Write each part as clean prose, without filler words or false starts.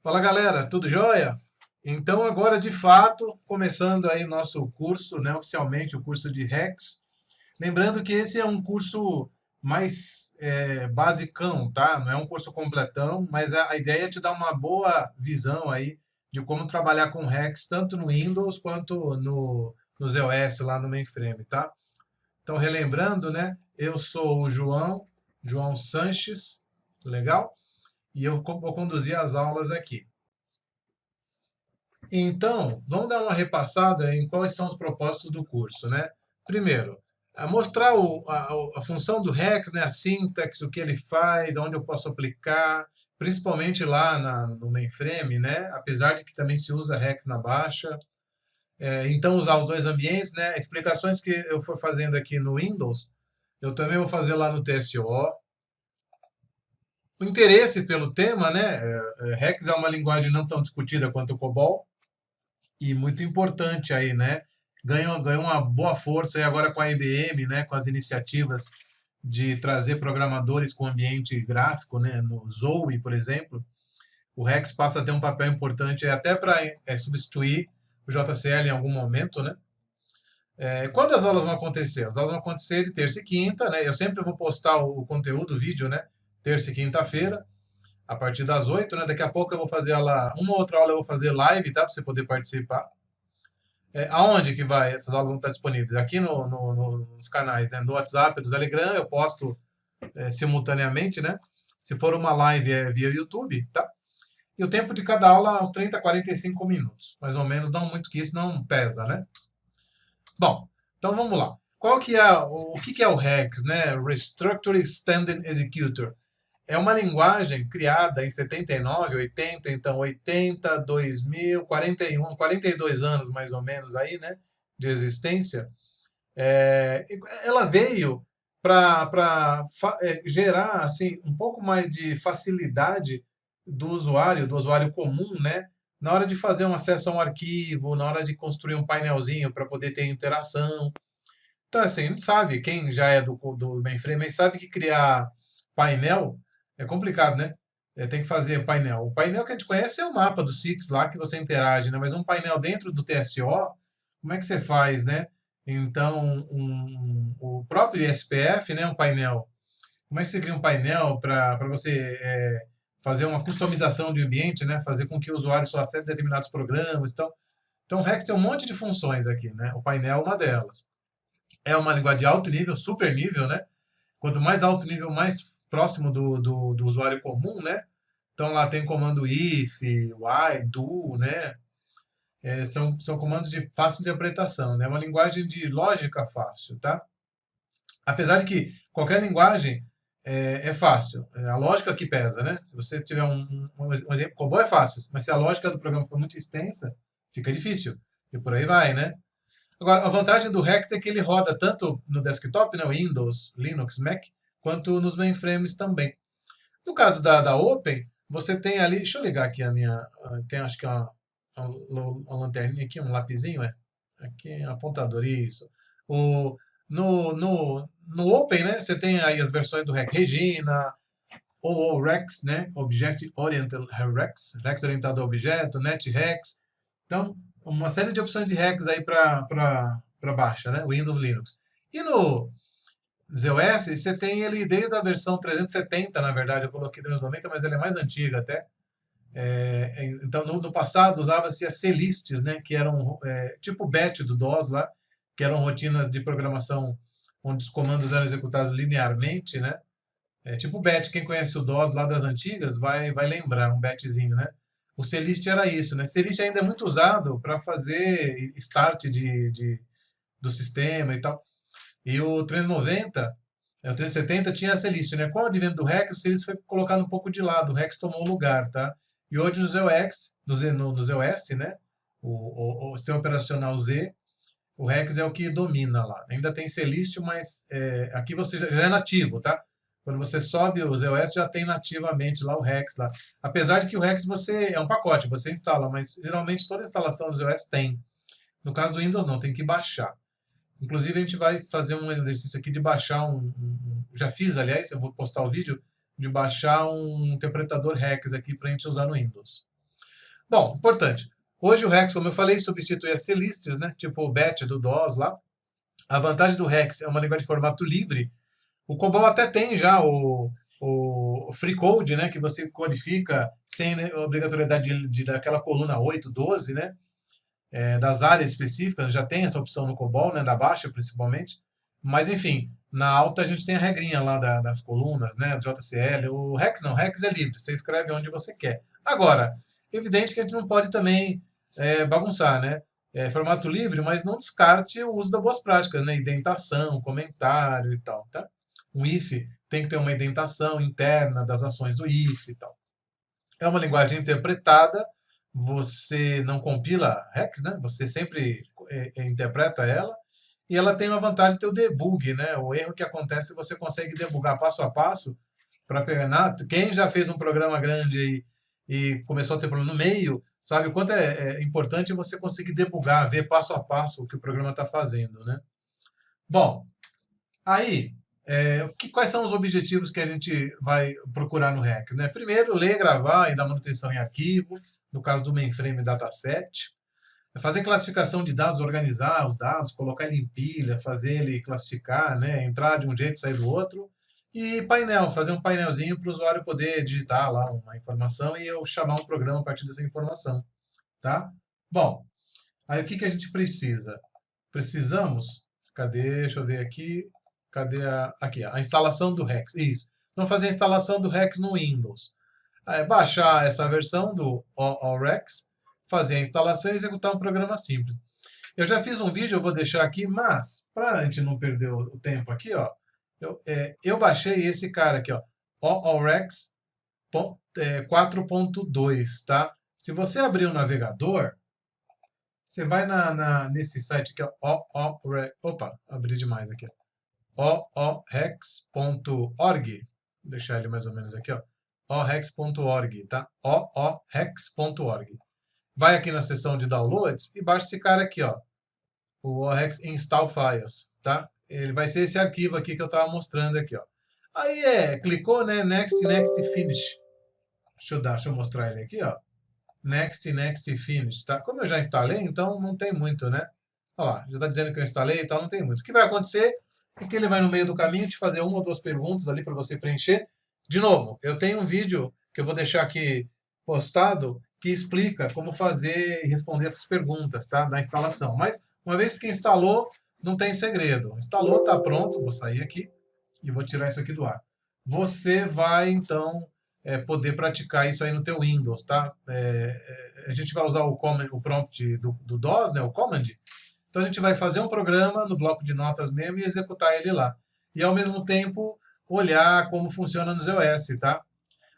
Fala galera, tudo jóia? Então agora de fato, começando aí nosso curso, né, oficialmente o curso de Rex. Lembrando que esse é um curso mais basicão, tá? Não é um curso completão, mas a ideia é te dar uma boa visão aí de como trabalhar com Rex, tanto no Windows quanto nos iOS lá no mainframe, tá? Então relembrando, né, eu sou o João Sanches, legal? E eu vou conduzir as aulas aqui. Então, vamos dar uma repassada em quais são os propósitos do curso, né? Primeiro, mostrar a função do Rex, né? A sintaxe, o que ele faz, onde eu posso aplicar, principalmente lá no mainframe, né? Apesar de que também se usa Rex na baixa. Então, usar os dois ambientes, né? Explicações que eu for fazendo aqui no Windows, eu também vou fazer lá no TSO. O interesse pelo tema, né? Rex é uma linguagem não tão discutida quanto o COBOL, e muito importante aí, né? Ganhou uma boa força aí agora com a IBM, né? Com as iniciativas de trazer programadores com ambiente gráfico, né? No Zoe, por exemplo, o Rex passa a ter um papel importante até para substituir o JCL em algum momento, né? Quando as aulas vão acontecer? As aulas vão acontecer de terça e quinta, né? Eu sempre vou postar o conteúdo, o vídeo, né? Terça e quinta-feira, a partir das 8, né? Daqui a pouco eu vou fazer uma outra aula eu vou fazer live, tá? Para você poder participar. Aonde que vai? Essas aulas vão estar disponíveis? Aqui nos canais, né? No WhatsApp, do Telegram, eu posto simultaneamente, né? Se for uma live, é via YouTube, tá? E o tempo de cada aula, uns 30 a 45 minutos. Mais ou menos, não muito que isso, não pesa, né? Bom, então vamos lá. O que é o REX, né? Restructure Extended Executor. É uma linguagem criada em 79, 80, então 80, 2000, 41, 42 anos mais ou menos aí, né, de existência. Ela veio para gerar assim um pouco mais de facilidade do usuário comum, né, na hora de fazer um acesso a um arquivo, na hora de construir um painelzinho para poder ter interação. Então, assim, a gente sabe, quem já é do mainframe, sabe que criar painel é complicado, né? Tem que fazer painel. O painel que a gente conhece é o mapa do Six lá que você interage, né? Mas um painel dentro do TSO, como é que você faz, né? Então, o próprio SPF, né? Um painel. Como é que você cria um painel para você fazer uma customização de ambiente, né? Fazer com que o usuário só acesse determinados programas. Então o Rex tem um monte de funções aqui, né? O painel é uma delas. É uma linguagem de alto nível, super nível, né? Quanto mais alto nível, mais próximo do usuário comum, né? Então lá tem comando if, while, do, né? São comandos de fácil interpretação, né? É uma linguagem de lógica fácil, tá? Apesar de que qualquer linguagem é fácil, é a lógica que pesa, né? Se você tiver um exemplo, COBOL é fácil, mas se a lógica do programa for muito extensa, fica difícil. E por aí vai, né? Agora, a vantagem do Rex é que ele roda tanto no desktop, né, Windows, Linux, Mac, quanto nos mainframes também. No caso da Open, você tem ali. Deixa eu ligar aqui a minha. Tem acho que uma lanterninha aqui, um lapisinho, é? Aqui é um apontador, isso. O, no Open, né, você tem aí as versões do Rex Regina, ou Rex, né, Object Oriented Rex, Rex orientado a objeto, NetRex. Então, uma série de opções de Rex aí para baixa, né, Windows, Linux. E no ZOS, você tem ele desde a versão 370, na verdade, eu coloquei 390, mas ele é mais antiga até. Então, no passado, usava-se as CLists, né, que eram tipo BAT do DOS lá, que eram rotinas de programação onde os comandos eram executados linearmente, né? Tipo o BAT, quem conhece o DOS lá das antigas vai lembrar, um BATzinho, né? O CList era isso, né? CList ainda é muito usado para fazer start do sistema e tal. E o 390, o 370 tinha a CList, né? Com o advento do Rex, o CList foi colocado um pouco de lado, o Rex tomou o lugar, tá? E hoje no ZOS, no ZOS, né? O sistema operacional Z, o Rex é o que domina lá. Ainda tem CList, mas aqui você já é nativo, tá? Quando você sobe o ZOS, já tem nativamente lá o Rex lá. Apesar de que o Rex é um pacote, você instala, mas geralmente toda instalação do ZOS tem. No caso do Windows não, tem que baixar. Inclusive a gente vai fazer um exercício aqui de baixar já fiz, aliás, eu vou postar o vídeo de baixar um interpretador Rex aqui para a gente usar no Windows. Bom, importante. Hoje o Rex, como eu falei, substitui as CLists, né? Tipo o BET do DOS lá. A vantagem do Rex é uma língua de formato livre. O COBOL até tem já o free code, né? Que você codifica sem obrigatoriedade daquela coluna 8, 12, né? Das áreas específicas, já tem essa opção no COBOL, né? Da baixa principalmente. Mas enfim, na alta a gente tem a regrinha lá das colunas, né? JCL. O Rex não, o Rex é livre, você escreve onde você quer. Agora, evidente que a gente não pode também bagunçar, né? Formato livre, mas não descarte o uso das boas práticas, né? Indentação, comentário e tal, tá? Um if tem que ter uma indentação interna das ações do if e tal. É uma linguagem interpretada, você não compila Rex, né? Você sempre interpreta ela, e ela tem uma vantagem de ter o debug, né? O erro que acontece, você consegue debugar passo a passo para pegar. Quem já fez um programa grande e começou a ter problema no meio, sabe o quanto é importante você conseguir debugar, ver passo a passo o que o programa está fazendo, né? Bom, aí, quais são os objetivos que a gente vai procurar no Rex, né? Primeiro, ler, gravar e dar manutenção em arquivo, no caso do mainframe dataset. Fazer classificação de dados, organizar os dados, colocar ele em pilha, fazer ele classificar, né? Entrar de um jeito, sair do outro. E painel, fazer um painelzinho para o usuário poder digitar lá uma informação e eu chamar um programa a partir dessa informação, tá? Bom, aí o que a gente precisa? Precisamos, cadê? Deixa eu ver aqui. Cadê aqui, a instalação do Rex. Isso. Vamos fazer a instalação do Rex no Windows. Baixar essa versão do OREX, fazer a instalação e executar um programa simples. Eu já fiz um vídeo, eu vou deixar aqui, mas para a gente não perder o tempo aqui, ó, eu baixei esse cara aqui, ó, OREX 4.2, tá? Se você abrir o navegador, você vai nesse site aqui, ó, opa, abri demais aqui, oorex.org. Vou deixar ele mais ou menos aqui, ó, oorex.org, tá? oorex.org. Vai aqui na seção de downloads e baixa esse cara aqui, ó, o oorex install files, tá? Ele vai ser esse arquivo aqui que eu estava mostrando aqui, ó. Aí clicou, né? Next, next, finish. Deixa eu mostrar ele aqui, ó. Next, next, finish, tá? Como eu já instalei, então não tem muito, né? Olha lá, já está dizendo que eu instalei, então não tem muito. O que vai acontecer é que ele vai no meio do caminho te fazer uma ou duas perguntas ali para você preencher. De novo, eu tenho um vídeo que eu vou deixar aqui postado que explica como fazer e responder essas perguntas, tá? Da instalação. Mas uma vez que instalou, não tem segredo. Instalou, tá pronto. Vou sair aqui e vou tirar isso aqui do ar. Você vai então poder praticar isso aí no teu Windows, tá? A gente vai usar o prompt do DOS, né? O command. Então a gente vai fazer um programa no bloco de notas mesmo e executar ele lá. E ao mesmo tempo olhar como funciona no ZOS, tá?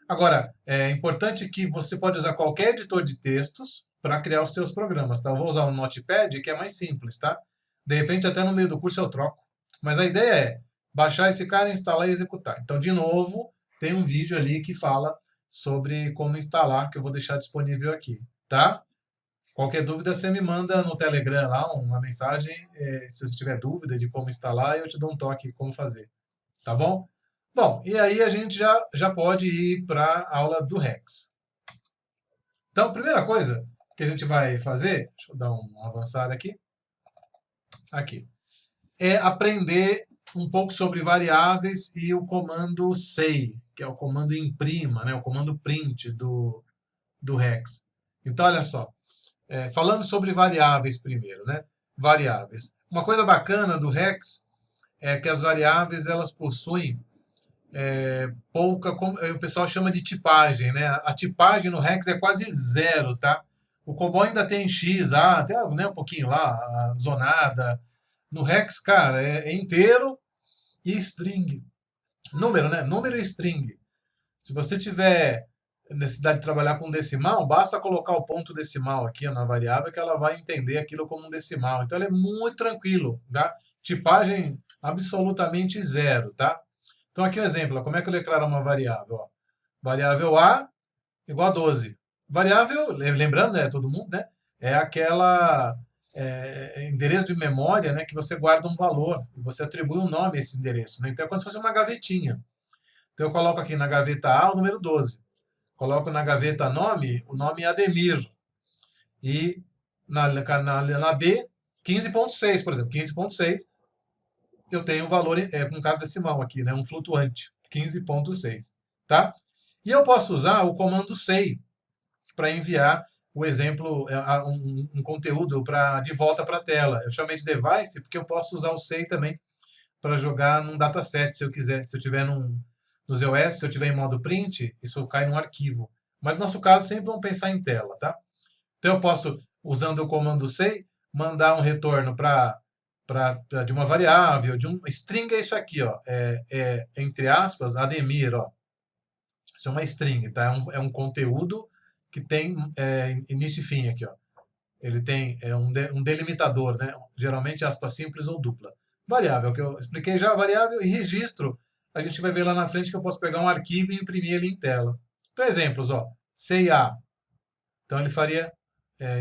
Agora, é importante que você pode usar qualquer editor de textos para criar os seus programas, tá? Eu vou usar o Notepad, que é mais simples, tá? De repente, até no meio do curso eu troco. Mas a ideia é baixar esse cara, instalar e executar. Então, de novo, tem um vídeo ali que fala sobre como instalar, que eu vou deixar disponível aqui, tá? Qualquer dúvida, você me manda no Telegram lá uma mensagem. Se você tiver dúvida de como instalar, eu te dou um toque como fazer. Tá bom? Bom, e aí a gente já pode ir para a aula do Rex. Então, a primeira coisa que a gente vai fazer, deixa eu dar um avançar aqui, é aprender um pouco sobre variáveis e o comando say, que é o comando imprima, né, o comando print do Rex. Então, olha só, falando sobre variáveis primeiro, né? Variáveis. Uma coisa bacana do Rex é que as variáveis elas possuem pouca, o pessoal chama de tipagem, né? A tipagem no Rex é quase zero, tá? O COBOL ainda tem X, até né, um pouquinho lá, a zonada. No Rex, cara, é inteiro e string. Número, né? Número e string. Se você tiver necessidade de trabalhar com decimal, basta colocar o ponto decimal aqui na variável que ela vai entender aquilo como um decimal. Então, ele é muito tranquilo, tá? Tipagem absolutamente zero, tá? Então, aqui um exemplo, como é que eu declaro uma variável? Ó, variável A igual a 12. Variável, lembrando, né, todo mundo, né? É aquela endereço de memória, né, que você guarda um valor e você atribui um nome a esse endereço, né? Então, é como se fosse uma gavetinha. Então, eu coloco aqui na gaveta A o número 12. Coloco na gaveta nome, o nome Ademir. E na B, 15.6, por exemplo. 15.6, eu tenho um valor com caso decimal aqui, né? Um flutuante, 15.6, tá? E eu posso usar o comando SEI para enviar o exemplo, um conteúdo de volta para a tela. Eu chamei de device porque eu posso usar o SEI também para jogar num dataset, se eu quiser. Se eu tiver nos iOS, se eu tiver em modo print, isso cai num arquivo. Mas no nosso caso, sempre vamos pensar em tela, tá? Então eu posso, usando o comando SEI, mandar um retorno de uma variável, de um string é isso aqui, ó, entre aspas, Ademir, ó. Isso é uma string, tá? É um conteúdo que tem início e fim aqui, ó. Ele tem um delimitador, né? Geralmente aspas simples ou dupla. Variável, que eu expliquei já, variável e registro. A gente vai ver lá na frente que eu posso pegar um arquivo e imprimir ele em tela. Então, exemplos, ó. CIA. Então, ele faria,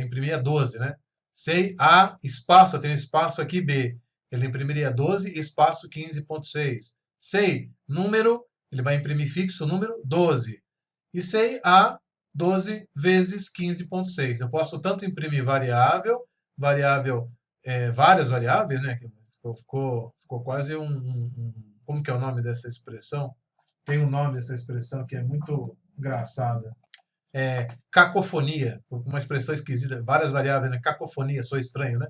imprimiria 12, né? Sei A, espaço, eu tenho espaço aqui B. Ele imprimiria 12, espaço 15.6. Sei, número, ele vai imprimir fixo o número 12. E sei A, 12 vezes 15.6. Eu posso tanto imprimir variável, várias variáveis, né? Ficou quase como que é o nome dessa expressão? Tem um nome dessa expressão que é muito engraçada. Cacofonia, uma expressão esquisita, várias variáveis, né? Cacofonia, sou estranho, né?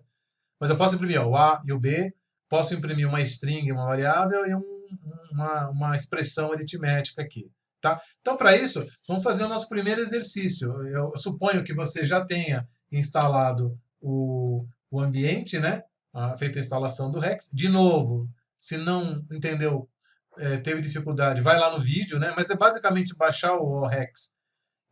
Mas eu posso imprimir ó, o A e o B, posso imprimir uma string, uma variável e uma expressão aritmética aqui. Tá? Então, para isso, vamos fazer o nosso primeiro exercício. Eu suponho que você já tenha instalado o ambiente, né? Feito a instalação do Rex. De novo, se não entendeu, teve dificuldade, vai lá no vídeo, né? Mas é basicamente baixar o Rex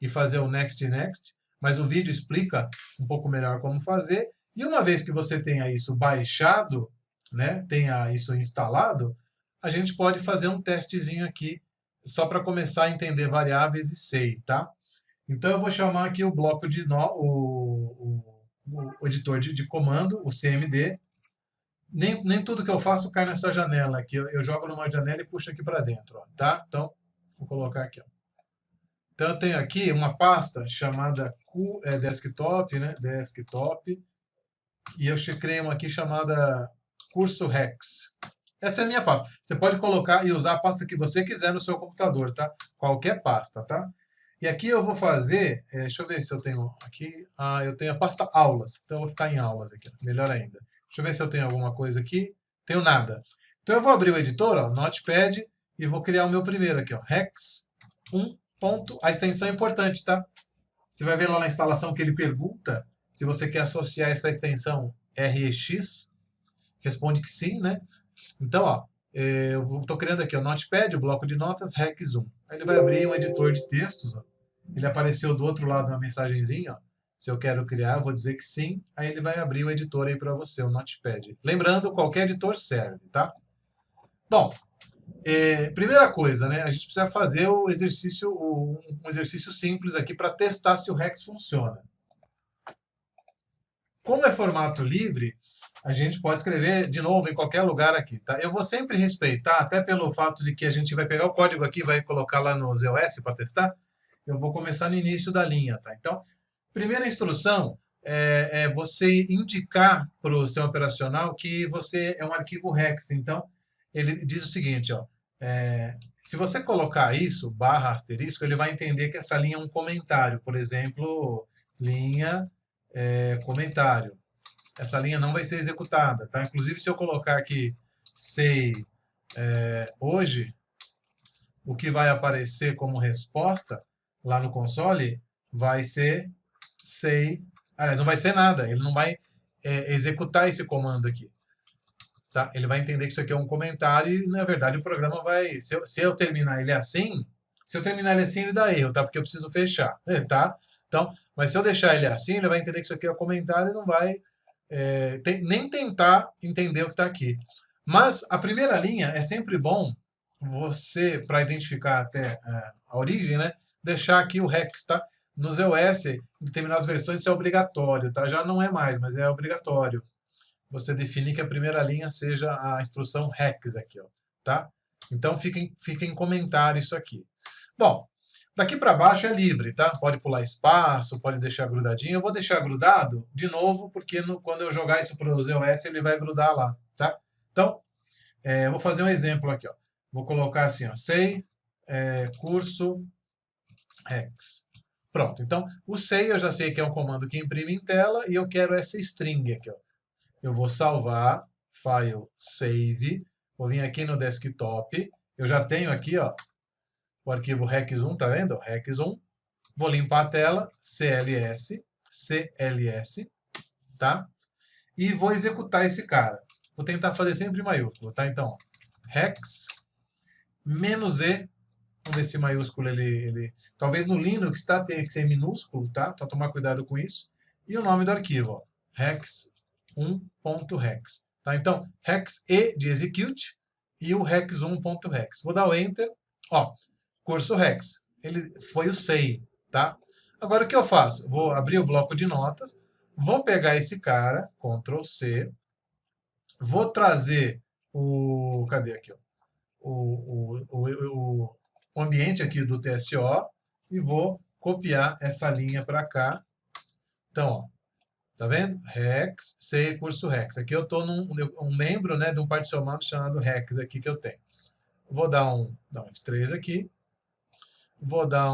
e fazer o next e next, mas o vídeo explica um pouco melhor como fazer. E uma vez que você tenha isso baixado, né, tenha isso instalado, a gente pode fazer um testezinho aqui, só para começar a entender variáveis e SEI, tá? Então eu vou chamar aqui o bloco de o editor de comando, o CMD. Nem tudo que eu faço cai nessa janela aqui. Eu jogo numa janela e puxo aqui para dentro, ó, tá? Então, vou colocar aqui, ó. Então, eu tenho aqui uma pasta chamada desktop, né? Desktop. E eu criei uma aqui chamada curso Rex. Essa é a minha pasta. Você pode colocar e usar a pasta que você quiser no seu computador, tá? Qualquer pasta, tá? E aqui eu vou fazer, deixa eu ver se eu tenho aqui. Eu tenho a pasta aulas. Então eu vou ficar em aulas aqui, melhor ainda. Deixa eu ver se eu tenho alguma coisa aqui. Tenho nada. Então eu vou abrir o editor, ó, Notepad, e vou criar o meu primeiro aqui, ó, Rex 1. A extensão é importante, tá? Você vai ver lá na instalação que ele pergunta se você quer associar essa extensão REX. Responde que sim, né? Então, ó, eu estou criando aqui o Notepad, o bloco de notas, Rex1. Aí ele vai abrir um editor de textos. Ó. Ele apareceu do outro lado na mensagenzinha. Ó. Se eu quero criar, eu vou dizer que sim. Aí ele vai abrir o editor aí para você, o Notepad. Lembrando, qualquer editor serve, tá? Bom, primeira coisa, né? A gente precisa fazer um exercício simples aqui para testar se o Rex funciona. Como é formato livre, a gente pode escrever de novo em qualquer lugar aqui, tá? Eu vou sempre respeitar, até pelo fato de que a gente vai pegar o código aqui e vai colocar lá no ZOS para testar. Eu vou começar no início da linha, tá? Então, primeira instrução é você indicar para o sistema operacional que você é um arquivo Rex. Então, ele diz o seguinte, ó, se você colocar isso, barra asterisco, ele vai entender que essa linha é um comentário. Por exemplo, linha comentário. Essa linha não vai ser executada, tá? Inclusive, se eu colocar aqui sei hoje, o que vai aparecer como resposta lá no console vai ser sei. Não vai ser nada, ele não vai executar esse comando aqui. Tá? Ele vai entender que isso aqui é um comentário e, na verdade, o programa vai. Se eu terminar ele assim, ele dá erro, tá? Porque eu preciso fechar, tá? Então, mas se eu deixar ele assim, ele vai entender que isso aqui é um comentário e não vai nem tentar entender o que está aqui. Mas a primeira linha é sempre bom você, para identificar até a origem, né? Deixar aqui o Rex, tá? Nos EOS, em determinadas versões, isso é obrigatório, tá? Já não é mais, mas é obrigatório. Você definir que a primeira linha seja a instrução Rex aqui, ó, tá? Então fica em comentário isso aqui. Bom, Daqui para baixo é livre, tá? Pode pular espaço, pode deixar grudadinho. Eu vou deixar grudado de novo, porque quando eu jogar isso para o ZOS, ele vai grudar lá, tá? Então, eu vou fazer um exemplo aqui, ó. Vou colocar assim, ó, say curso hex. Pronto. Então, o say eu já sei que é um comando que imprime em tela e eu quero essa string aqui, ó. Eu vou salvar, file save, vou vir aqui no desktop, eu já tenho aqui, ó, o arquivo hex1, tá vendo? Hex1. Vou limpar a tela, CLS, tá? E vou executar esse cara. Vou tentar fazer sempre em maiúsculo, tá? Então, ó, hex, -E, vamos ver se maiúsculo talvez no Linux, tá? Tenha que ser minúsculo, tá? Então, tomar cuidado com isso. E o nome do arquivo, ó, hex1.hex. Tá? Então, hex E de execute e o hex1.hex. Vou dar o enter, ó, curso hex. Ele foi o say, tá? Agora o que eu faço? Vou abrir o bloco de notas, vou pegar esse cara, Ctrl C, vou trazer o... Cadê aqui? Ó? O ambiente aqui do TSO e vou copiar essa linha para cá. Então, ó, tá vendo? Hex, say curso hex. Aqui eu estou um membro, né, de um particionamento chamado hex aqui que eu tenho. Vou dar um F3 aqui. Vou dar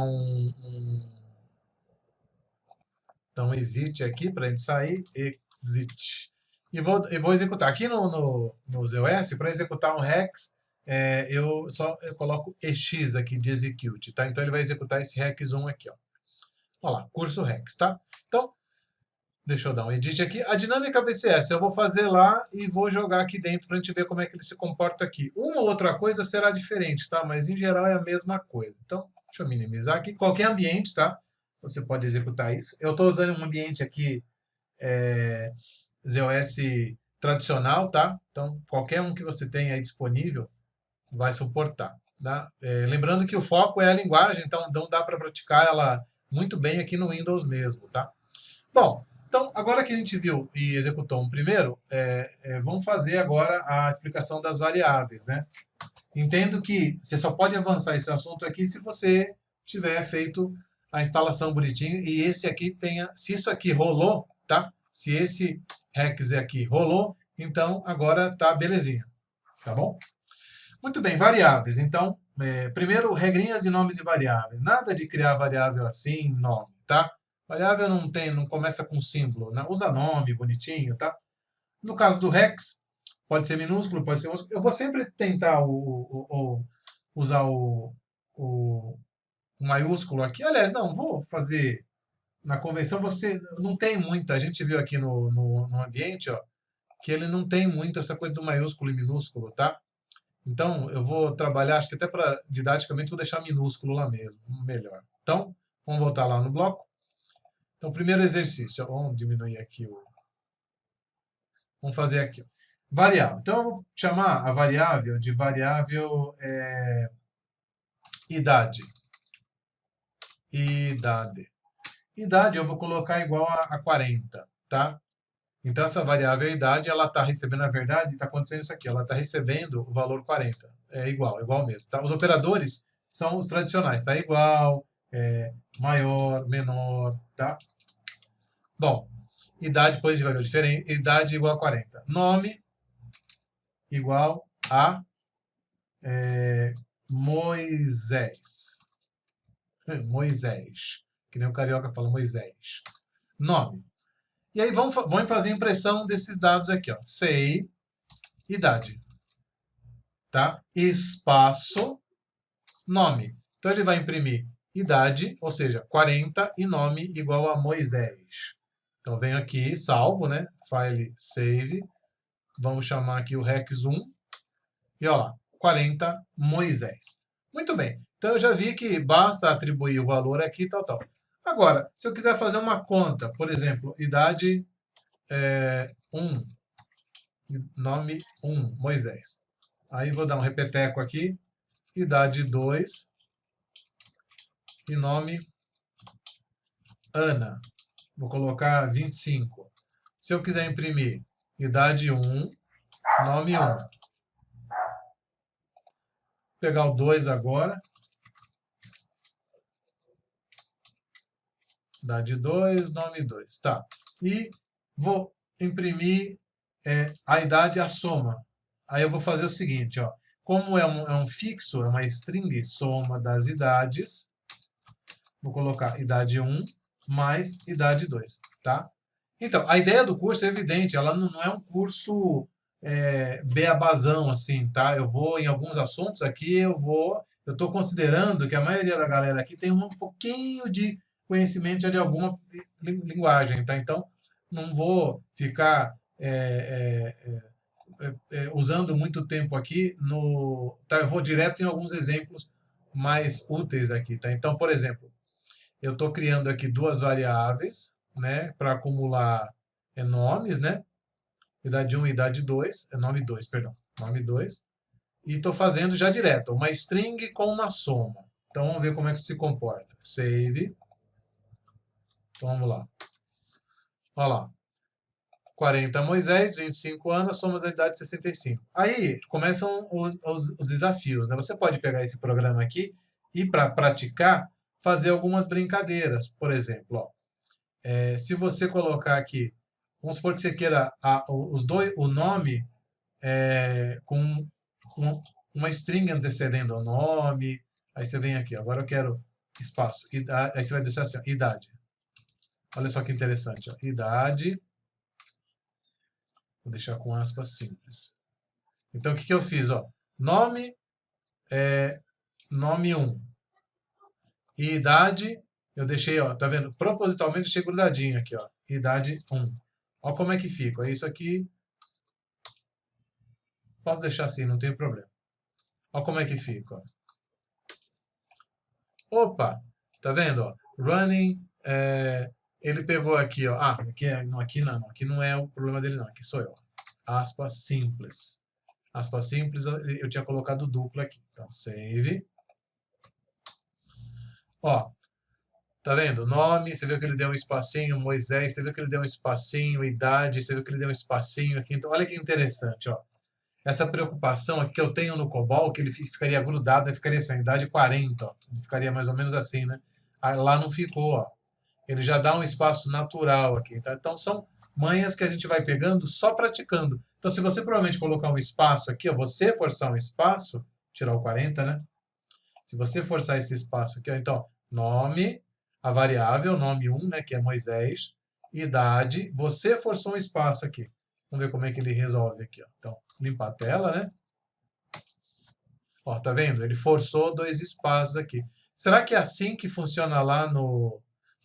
então, exit aqui para a gente sair. Exit. E vou executar. Aqui no ZOS, para executar um hex, eu coloco EX aqui de execute. Tá? Então, ele vai executar esse hex1 aqui. Ó. Olha lá, curso hex. Tá? Então, deixa eu dar um edit aqui. A dinâmica VCS eu vou fazer lá e vou jogar aqui dentro para a gente ver como é que ele se comporta aqui. Uma ou outra coisa será diferente, tá? Mas em geral é a mesma coisa. Então, deixa eu minimizar aqui. Qualquer ambiente, tá? Você pode executar isso. Eu estou usando um ambiente aqui ZOS tradicional, tá? Então, qualquer um que você tenha aí disponível vai suportar. Tá? Lembrando que o foco é a linguagem, então não dá para praticar ela muito bem aqui no Windows mesmo, tá? Bom, então, agora que a gente viu e executou um primeiro, vamos fazer agora a explicação das variáveis, né? Entendo que você só pode avançar esse assunto aqui se você tiver feito a instalação bonitinho e esse aqui se isso aqui rolou, tá? Se esse hex aqui rolou, então agora tá belezinha, tá bom? Muito bem, variáveis. Então, primeiro, regrinhas de nomes e variáveis. Nada de criar variável assim, nome, tá? Variável não começa com símbolo, né? Usa nome bonitinho, tá? No caso do hex, pode ser minúsculo, pode ser minúsculo. Eu vou sempre tentar usar o maiúsculo aqui. Aliás, não, vou fazer na convenção. Você não tem muito. A gente viu aqui no ambiente, ó, que ele não tem muito essa coisa do maiúsculo e minúsculo, tá? Então, eu vou trabalhar, acho que até para didaticamente, vou deixar minúsculo lá mesmo, melhor. Então, vamos voltar lá no bloco. Então, primeiro exercício, vamos diminuir aqui vamos fazer aqui. Variável. Então, eu vou chamar a variável de variável idade. Idade eu vou colocar igual a 40, tá? Então, essa variável idade, ela está recebendo, na verdade, está acontecendo isso aqui, ela está recebendo o valor 40. É igual mesmo. Tá? Os operadores são os tradicionais, tá? Igual, maior, menor, tá? Bom, idade, depois a gente vai ver o diferente. Idade igual a 40. Nome igual a Moisés. Moisés. Que nem o carioca fala Moisés. Nome. E aí vamos fazer a impressão desses dados aqui. Ó. Say, idade. Tá? Espaço, nome. Então ele vai imprimir idade, ou seja, 40 e nome igual a Moisés. Então venho aqui, salvo, né? File save. Vamos chamar aqui o hex1. E olha lá, 40 Moisés. Muito bem. Então eu já vi que basta atribuir o valor aqui, tal. Agora, se eu quiser fazer uma conta, por exemplo, idade 1, nome 1, Moisés. Aí vou dar um repeteco aqui, idade 2 e nome Ana. Vou colocar 25. Se eu quiser imprimir idade 1, nome 1. Vou pegar o 2 agora. idade 2, nome 2, tá. E vou imprimir a idade, a soma. Aí eu vou fazer o seguinte, ó. Como é um fixo, é uma string, soma das idades, vou colocar idade 1 mais idade 2, tá? Então, a ideia do curso é evidente, ela não é um curso beabazão, assim, tá? Eu vou, em alguns assuntos aqui, eu estou considerando que a maioria da galera aqui tem um pouquinho de conhecimento de alguma linguagem, tá? Então, não vou ficar usando muito tempo aqui no... Tá? Eu vou direto em alguns exemplos mais úteis aqui, tá? Então, por exemplo, eu estou criando aqui duas variáveis, né, para acumular nomes, né? Idade 1 e idade 2, nome 2, perdão, nome 2. E estou fazendo já direto, uma string com uma soma. Então vamos ver como é que se comporta. Save. Então vamos lá. Olha lá. 40 Moisés, 25 anos, somos a idade de 65. Aí começam os desafios, né? Você pode pegar esse programa aqui e, para praticar, fazer algumas brincadeiras. Por exemplo, ó, se você colocar aqui, vamos supor que você queira o nome com uma string antecedendo o nome. Aí você vem aqui, agora eu quero espaço. Aí você vai deixar assim, ó, idade. Olha só que interessante, ó, idade. Vou deixar com aspas simples. Então, o que eu fiz? Ó? Nome, nome 1. E idade, eu deixei, ó, tá vendo? Propositalmente deixei grudadinho aqui, ó. Idade 1. Ó como é que fica. Isso aqui, posso deixar assim, não tem problema. Ó como é que fica. Ó. Opa, tá vendo? Ó? Running, ele pegou aqui, ó. Ah, aqui não é o problema dele não, aqui sou eu. Aspas simples. Aspas simples, eu tinha colocado duplo aqui. Então, save. Ó, tá vendo? Nome, você viu que ele deu um espacinho, Moisés, você viu que ele deu um espacinho, idade, você viu que ele deu um espacinho aqui. Então, olha que interessante, ó. Essa preocupação aqui que eu tenho no COBOL, que ele ficaria grudado, ele ficaria assim, idade 40, ó. Ele ficaria mais ou menos assim, né? Aí, lá não ficou, ó. Ele já dá um espaço natural aqui, tá? Então, são manhas que a gente vai pegando só praticando. Então, se você provavelmente colocar um espaço aqui, ó, você forçar um espaço, tirar o 40, né? Se você forçar esse espaço aqui, ó, então, nome, a variável, nome 1, né, que é Moisés, idade, você forçou um espaço aqui. Vamos ver como é que ele resolve aqui, ó. Então, limpar a tela, né? Ó, tá vendo? Ele forçou dois espaços aqui. Será que é assim que funciona lá no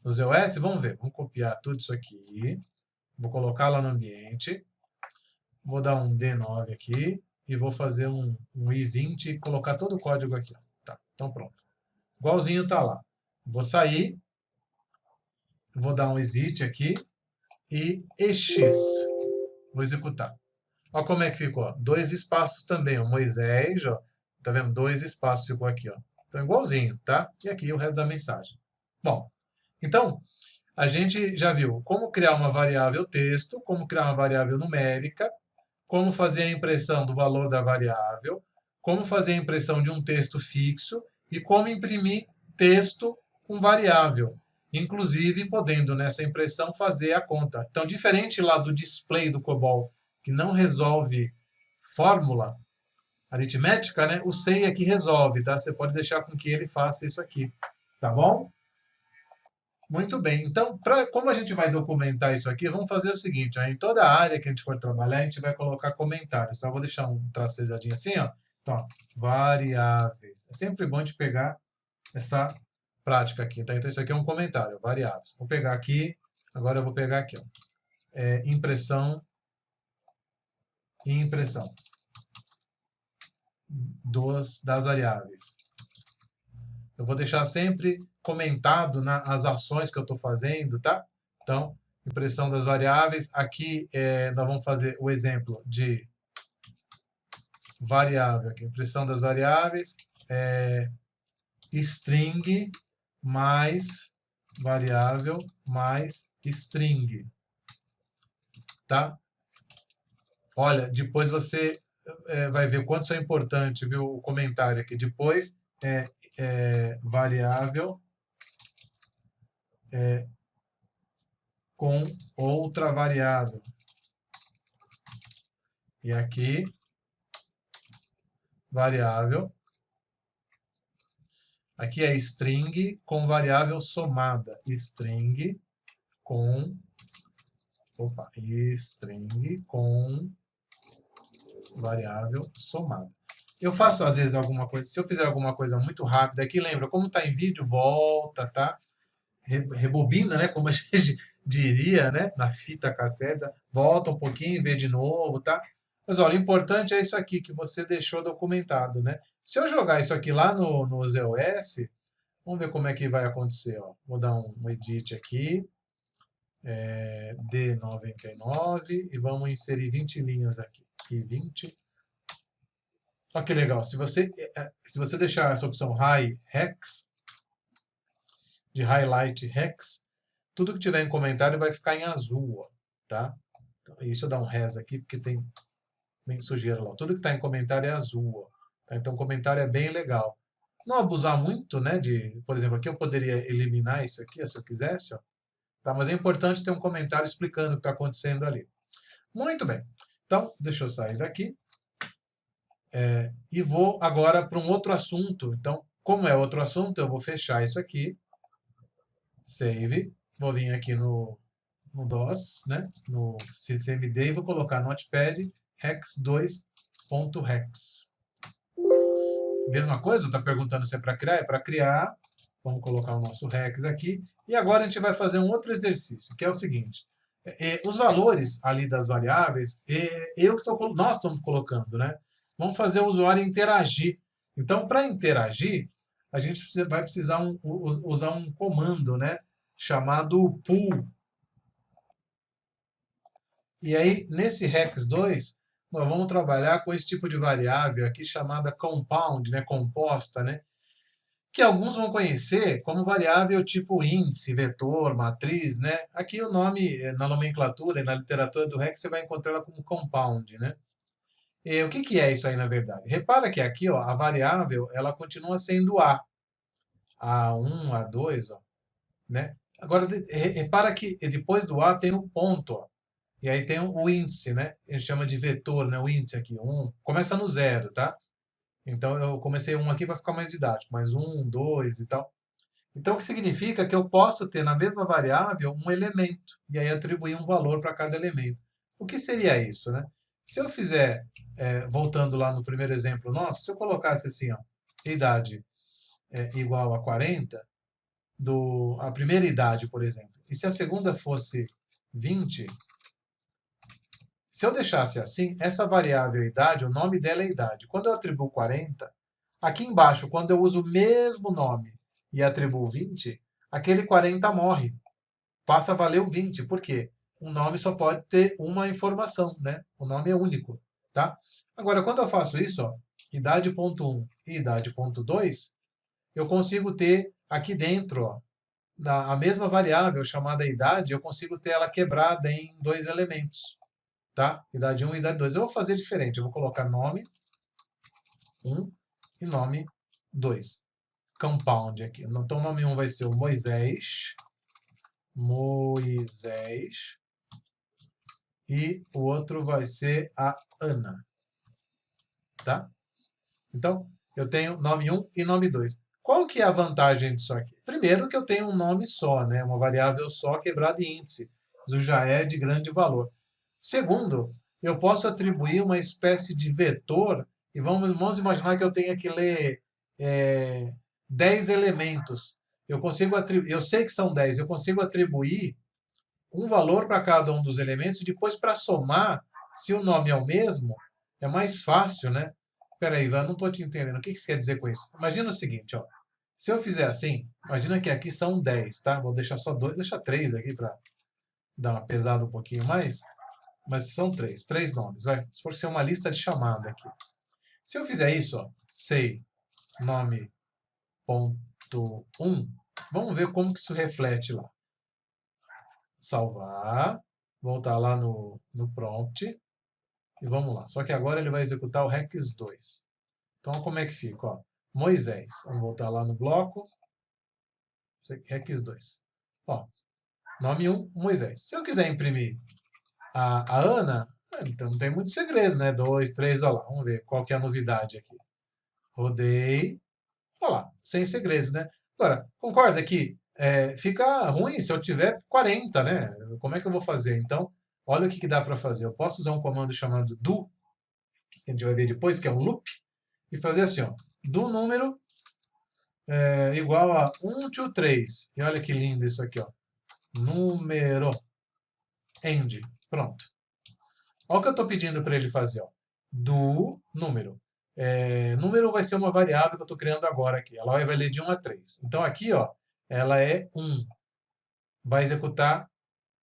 ZOS? Vamos ver. Vamos copiar tudo isso aqui. Vou colocar lá no ambiente. Vou dar um D9 aqui. E vou fazer um I20 e colocar todo o código aqui. Tá, então pronto. Igualzinho tá lá. Vou sair. Vou dar um exit aqui. E EX. Vou executar. Olha como é que ficou. Dois espaços também. Ó. Moisés, ó. Tá vendo? Dois espaços ficou aqui, ó. Então, igualzinho, tá? E aqui o resto da mensagem. Bom, então, a gente já viu como criar uma variável texto, como criar uma variável numérica, como fazer a impressão do valor da variável, como fazer a impressão de um texto fixo e como imprimir texto com variável. Inclusive, podendo nessa impressão fazer a conta. Então, diferente lá do display do COBOL, que não resolve fórmula aritmética, né? O SEI aqui resolve, tá? Você pode deixar com que ele faça isso aqui, tá bom? Muito bem. Então, como a gente vai documentar isso aqui, vamos fazer o seguinte, ó, em toda a área que a gente for trabalhar, a gente vai colocar comentários. Então, eu vou deixar um tracejadinho assim, ó. Então, ó, variáveis. É sempre bom de pegar essa prática aqui, tá? Então, isso aqui é um comentário, variáveis. Vou pegar aqui, agora eu vou pegar aqui, ó. Impressão e impressão das variáveis. Eu vou deixar sempre comentado as ações que eu estou fazendo, tá? Então, impressão das variáveis. Aqui nós vamos fazer o exemplo de variável. Aqui, impressão das variáveis. String mais variável mais string. Tá? Olha, depois você vai ver quanto isso é importante, viu? O comentário aqui. Depois, variável com outra variável. E aqui, variável. Aqui é string com variável somada. String com... Opa, string com variável somada. Eu faço, às vezes, alguma coisa... Se eu fizer alguma coisa muito rápida aqui, lembra, como está em vídeo, volta, tá? Rebobina, né? Como a gente diria, né? Na fita cassete. Volta um pouquinho, vê de novo, tá? Mas, olha, o importante é isso aqui que você deixou documentado, né? Se eu jogar isso aqui lá no ZOS, vamos ver como é que vai acontecer, ó. Vou dar um edit aqui. D99 e vamos inserir 20 linhas aqui. Aqui 20. Olha que legal. Se você deixar essa opção High Hex, de Highlight Hex, tudo que tiver em comentário vai ficar em azul, ó, tá? Então, isso eu dar um res aqui, porque tem bem sujeira lá. Tudo que está em comentário é azul, ó, tá? Então, o comentário é bem legal. Não abusar muito, né? Por exemplo, aqui eu poderia eliminar isso aqui, ó, se eu quisesse, ó. Tá? Mas é importante ter um comentário explicando o que está acontecendo ali. Muito bem. Então, deixa eu sair daqui. E vou agora para um outro assunto. Então, como é outro assunto, eu vou fechar isso aqui. Save. Vou vir aqui no DOS, né? No CCMD, e vou colocar Notepad hex2.hex. Mesma coisa, está perguntando se é para criar? É para criar. Vamos colocar o nosso hex aqui. E agora a gente vai fazer um outro exercício, que é o seguinte. Os valores ali das variáveis, nós estamos colocando, né? Vamos fazer o usuário interagir. Então, para interagir, a gente vai precisar usar um comando, né? Chamado pool. E aí, nesse hex2, nós vamos trabalhar com esse tipo de variável aqui chamada compound, né? Composta, né? Que alguns vão conhecer como variável tipo índice, vetor, matriz, né? Aqui o nome, na nomenclatura e na literatura do REC, você vai encontrar ela como compound, né? E o que é isso aí, na verdade? Repara que aqui, ó, a variável, ela continua sendo A. A1, A2, ó, né? Agora, repara que depois do A tem o ponto, ó. E aí tem o índice, né? A gente chama de vetor, né? O índice aqui, 1. Começa no 0, tá? Então, eu comecei 1 aqui para ficar mais didático. Mais 1, 2 e tal. Então, o que significa que eu posso ter na mesma variável um elemento, e aí atribuir um valor para cada elemento. O que seria isso, né? Se eu fizer, voltando lá no primeiro exemplo nosso, se eu colocasse assim, ó, idade igual a 40, a primeira idade, por exemplo, e se a segunda fosse 20, se eu deixasse assim, essa variável idade, o nome dela é idade. Quando eu atribuo 40, aqui embaixo, quando eu uso o mesmo nome e atribuo 20, aquele 40 morre. Passa a valer o 20. Por quê? Um nome só pode ter uma informação, né? O nome é único, tá? Agora, quando eu faço isso, ó, idade.1 e idade.2, eu consigo ter aqui dentro, ó, a mesma variável chamada idade, eu consigo ter ela quebrada em dois elementos, tá? Idade 1 e idade 2. Eu vou fazer diferente, eu vou colocar nome 1 e nome 2. Compound aqui. Então, o nome 1 vai ser o Moisés. Moisés. E o outro vai ser a Ana. Tá? Então, eu tenho nome 1 e nome 2. Qual que é a vantagem disso aqui? Primeiro que eu tenho um nome só, né? Uma variável só quebrada em índice. Isso já é de grande valor. Segundo, eu posso atribuir uma espécie de vetor, e vamos imaginar que eu tenha que ler 10 elementos. Eu sei que são 10, eu consigo atribuir um valor para cada um dos elementos, e depois para somar, se o nome é o mesmo, é mais fácil, né? Espera aí, Ivan, não estou te entendendo. O que você quer dizer com isso? Imagina o seguinte, ó. Se eu fizer assim, imagina que aqui são 10, tá? Vou deixar só 2, deixar 3 aqui para dar uma pesada um pouquinho mais. Mas são 3 nomes, vai. Se for ser uma lista de chamada aqui. Se eu fizer isso, ó, sei nome ponto 1, vamos ver como que isso reflete lá. Salvar, voltar lá no prompt e vamos lá. Só que agora ele vai executar o hex2. Então, como é que fica? Ó, Moisés. Vamos voltar lá no bloco. Hex2. Ó, Nome 1, Moisés. Se eu quiser imprimir a Ana, então não tem muito segredo, né? 2, 3, olha lá. Vamos ver qual que é a novidade aqui. Rodei. Olha lá, sem segredos, né? Agora, concorda que fica ruim se eu tiver 40, né? Como é que eu vou fazer? Então, olha o que dá para fazer. Eu posso usar um comando chamado do, que a gente vai ver depois, que é um loop, e fazer assim, ó, do número igual a 1 to 3. E olha que lindo isso aqui, ó. Número end. Pronto. Olha o que eu estou pedindo para ele fazer, ó. Do número. Número vai ser uma variável que eu estou criando agora aqui. Ela vai ler de 1 a 3. Então aqui, ó, ela é 1. Vai executar,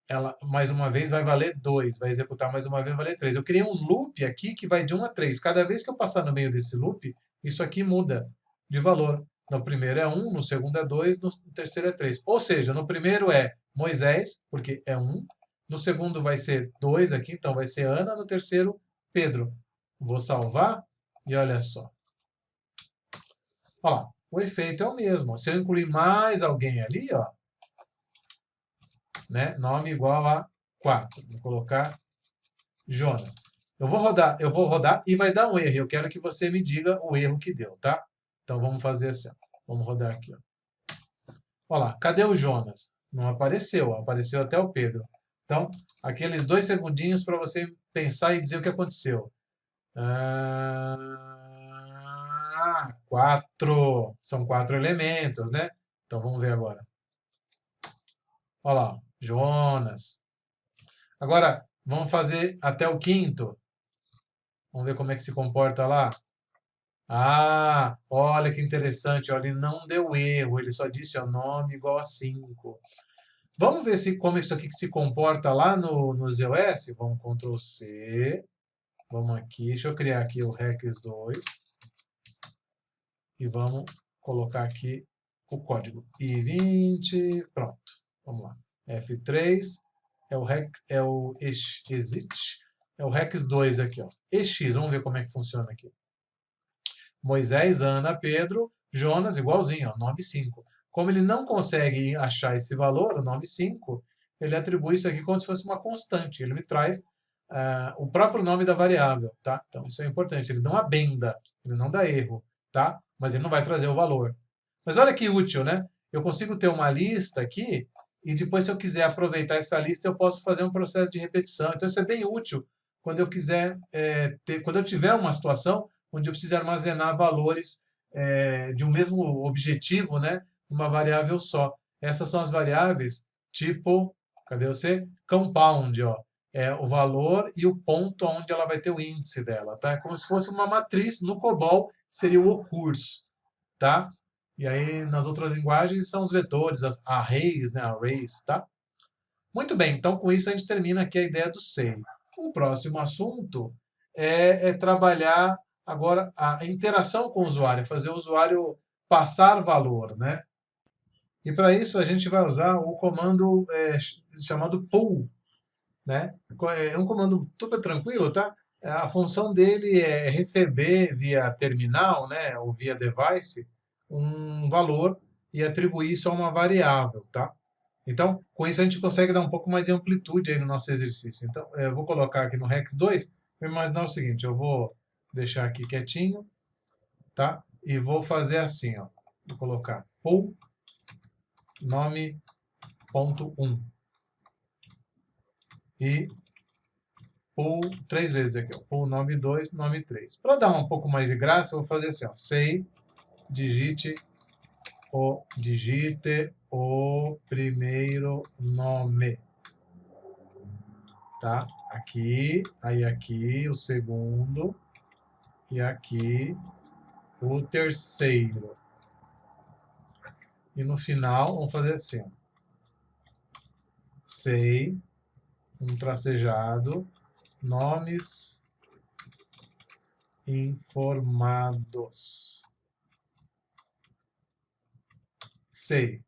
ela mais uma vez vai valer 2. Vai executar mais uma vez, vai valer 3. Eu criei um loop aqui que vai de 1 a 3. Cada vez que eu passar no meio desse loop, isso aqui muda de valor. No primeiro é 1, no segundo é 2, no terceiro é 3. Ou seja, no primeiro é Moisés, porque é 1. No segundo vai ser 2 aqui, então vai ser Ana. No terceiro, Pedro. Vou salvar e olha só. Olha lá, o efeito é o mesmo. Se eu incluir mais alguém ali, ó, né, nome igual a 4. Vou colocar Jonas. Eu vou rodar e vai dar um erro. Eu quero que você me diga o erro que deu, tá? Então vamos fazer assim. Ó. Vamos rodar aqui. Ó. Olha lá, cadê o Jonas? Não apareceu, apareceu até o Pedro. Então, aqueles 2 segundinhos para você pensar e dizer o que aconteceu. 4. São 4 elementos, né? Então vamos ver agora. Olha lá, Jonas. Agora, vamos fazer até o 5º. Vamos ver como é que se comporta lá. Ah, olha que interessante. Olha, ele não deu erro. Ele só disse o nome igual a 5. Vamos ver como isso aqui se comporta lá no ZOS. Vamos Ctrl C. Vamos aqui. Deixa eu criar aqui o Rex2. E vamos colocar aqui o código. I20. Pronto. Vamos lá. F3 é o exit. É o Rex2 aqui, ó. EX. Vamos ver como é que funciona aqui. Moisés, Ana, Pedro, Jonas, igualzinho, ó, nome 5. Como ele não consegue achar esse valor, o nome 5, ele atribui isso aqui como se fosse uma constante. Ele me traz o próprio nome da variável, tá? Então, isso é importante. Ele não abenda, ele não dá erro, tá? Mas ele não vai trazer o valor. Mas olha que útil, né? Eu consigo ter uma lista aqui e depois, se eu quiser aproveitar essa lista, eu posso fazer um processo de repetição. Então, isso é bem útil quando eu quiser quando eu tiver uma situação onde eu preciso armazenar valores de um mesmo objetivo, né, numa variável só. Essas são as variáveis tipo, cadê você? Compound, ó. É o valor e o ponto onde ela vai ter o índice dela, tá? É como se fosse uma matriz, no COBOL seria o occurs, tá? E aí, nas outras linguagens, são os vetores, as arrays, né, arrays, tá? Muito bem, então com isso a gente termina aqui a ideia do SEI. O próximo assunto é trabalhar agora a interação com o usuário, fazer o usuário passar valor, né? E para isso a gente vai usar o comando chamado pull, né? É um comando super tranquilo, tá? A função dele é receber via terminal, né, ou via device, um valor e atribuir isso a uma variável, tá? Então, com isso a gente consegue dar um pouco mais de amplitude aí no nosso exercício. Então, eu vou colocar aqui no Rex 2, vou imaginar o seguinte, eu vou deixar aqui quietinho, tá? E vou fazer assim, ó. Vou colocar pull nome.1 e pull 3 vezes aqui, ó. Pull nome 2, nome 3. Para dar um pouco mais de graça, eu vou fazer assim, ó. Say, digite o primeiro nome. Tá? Aqui, aí aqui o segundo e aqui o terceiro. E no final, vamos fazer assim. Say, um tracejado, nomes informados. Say.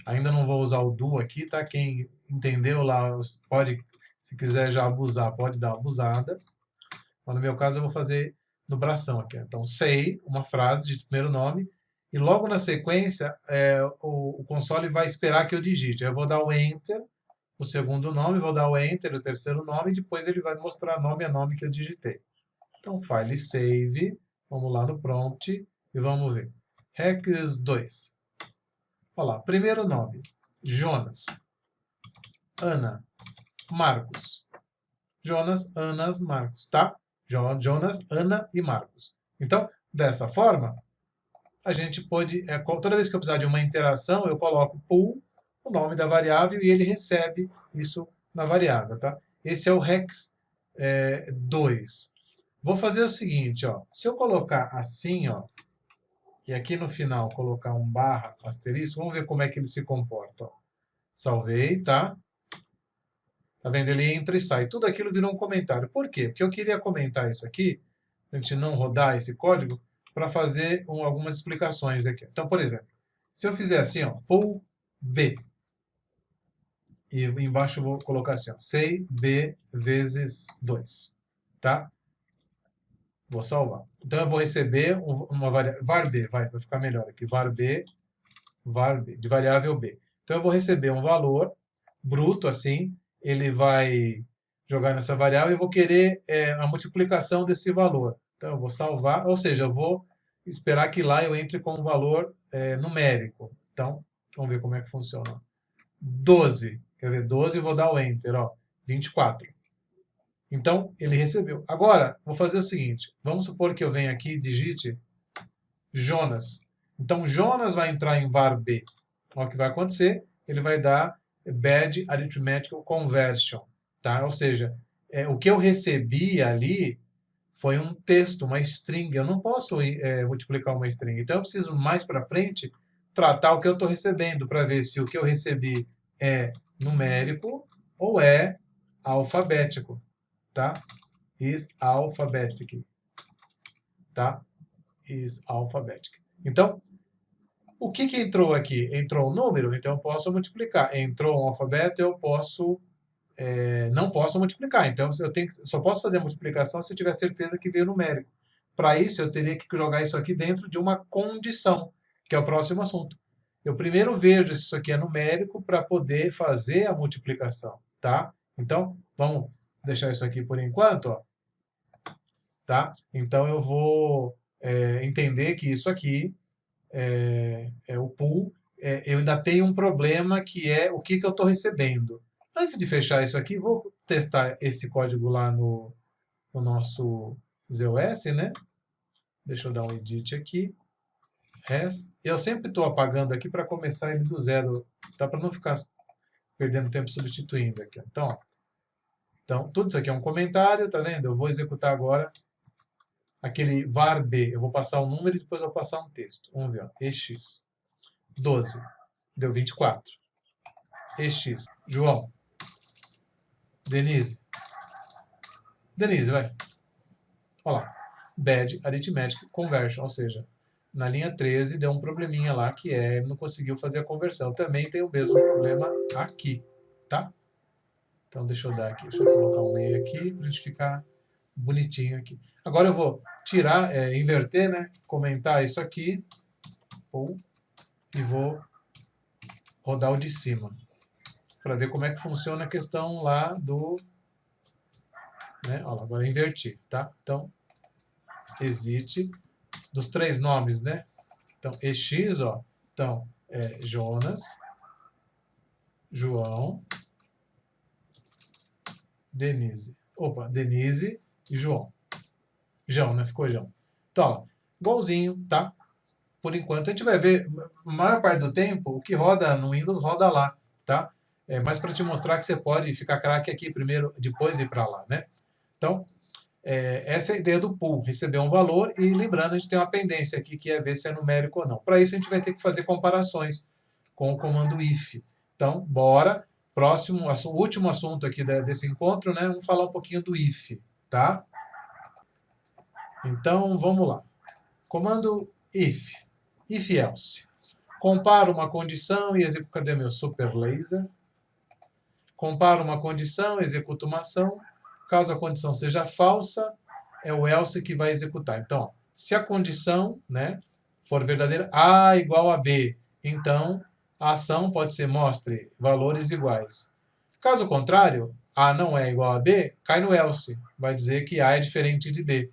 Ainda não vou usar o do aqui, tá? Quem entendeu lá, pode, se quiser já abusar, pode dar uma abusada. Mas no meu caso, eu vou fazer no bração aqui. Então, say, uma frase de primeiro nome, e logo na sequência o console vai esperar que eu digite. Eu vou dar o Enter, o segundo nome, vou dar o Enter, o terceiro nome, e depois ele vai mostrar nome a nome que eu digitei. Então, file save, vamos lá no prompt e vamos ver. Hex 2. Olha lá, primeiro nome, Jonas. Ana, Marcos. Jonas, Ana, Marcos, tá? Jonas, Ana e Marcos. Então, dessa forma, a gente pode, toda vez que eu precisar de uma interação, eu coloco pool, o nome da variável, e ele recebe isso na variável, tá? Esse é o Hex 2. Vou fazer o seguinte, ó, se eu colocar assim, ó, e aqui no final colocar um barra asterisco, vamos ver como é que ele se comporta. Ó. Salvei, tá? Tá vendo? Ele entra e sai. Tudo aquilo virou um comentário. Por quê? Porque eu queria comentar isso aqui, a gente não rodar esse código, para fazer algumas explicações aqui. Então, por exemplo, se eu fizer assim, ó, pool B, e embaixo eu vou colocar assim, ó, say B vezes 2, tá? Vou salvar. Então eu vou receber uma variável, var B, vai ficar melhor aqui, var B, de variável B. Então eu vou receber um valor bruto, assim, ele vai jogar nessa variável e eu vou querer a multiplicação desse valor. Então eu vou salvar, ou seja, eu vou esperar que lá eu entre com um valor numérico. Então, vamos ver como é que funciona. 12, quer ver, 12, vou dar o Enter, ó, 24. Então, ele recebeu. Agora, vou fazer o seguinte, vamos supor que eu venha aqui e digite Jonas. Então, Jonas vai entrar em var B. Olha o que vai acontecer, ele vai dar bad arithmetic conversion. Tá? Ou seja, o que eu recebi ali foi um texto, uma string. Eu não posso multiplicar uma string. Então, eu preciso mais para frente tratar o que eu estou recebendo para ver se o que eu recebi é numérico ou é alfabético. Tá? Is alphabetic. Tá? Is alphabetic. Então, o que entrou aqui? Entrou um número, então eu posso multiplicar. Entrou um alfabeto, eu posso não posso multiplicar. Então, só posso fazer a multiplicação se eu tiver certeza que veio numérico. Para isso, eu teria que jogar isso aqui dentro de uma condição, que é o próximo assunto. Eu primeiro vejo se isso aqui é numérico para poder fazer a multiplicação. Tá? Então, vamos deixar isso aqui por enquanto. Ó. Tá? Então, eu vou entender que isso aqui é o pool. Eu ainda tenho um problema que é o que eu estou recebendo. Antes de fechar isso aqui, vou testar esse código lá no nosso ZOS, né? Deixa eu dar um edit aqui. Res. Eu sempre estou apagando aqui para começar ele do zero, tá? Para não ficar perdendo tempo substituindo aqui. Então, tudo isso aqui é um comentário, tá vendo? Eu vou executar agora aquele var B. Eu vou passar um número e depois eu vou passar um texto. Vamos ver, ó. EX. 12. Deu 24. EX. João. Denise. Denise, vai. Olha lá. Bad Arithmetic Conversion, ou seja, na linha 13 deu um probleminha lá que não conseguiu fazer a conversão. Também tem o mesmo problema aqui, tá? Então deixa eu dar aqui, deixa eu colocar um meio aqui para a gente ficar bonitinho aqui. Agora eu vou tirar, inverter, né? Comentar isso aqui, e vou rodar o de cima para ver como é que funciona a questão lá do, né? Olha lá, agora eu inverti, tá? Então existe dos três nomes, né? Então, EX, ó. Então, Jonas, João, Denise. Opa, Denise e João. João, né? Ficou João. Então, ó, igualzinho, tá? Por enquanto, a gente vai ver, a maior parte do tempo, o que roda no Windows, roda lá, tá? Mas para te mostrar que você pode ficar craque aqui primeiro, depois ir para lá, né? Então, essa é a ideia do pool, receber um valor e lembrando, a gente tem uma pendência aqui que é ver se é numérico ou não. Para isso a gente vai ter que fazer comparações com o comando if. Então, bora, último assunto aqui desse encontro, né? Vamos falar um pouquinho do if, tá? Então, vamos lá. Comando if else. Comparo uma condição e executo, cadê meu super laser? Comparo uma condição, executo uma ação. Caso a condição seja falsa, é o else que vai executar. Então, ó, se a condição, né, for verdadeira, A igual a B. Então, a ação pode ser mostre valores iguais. Caso contrário, A não é igual a B, cai no else. Vai dizer que A é diferente de B.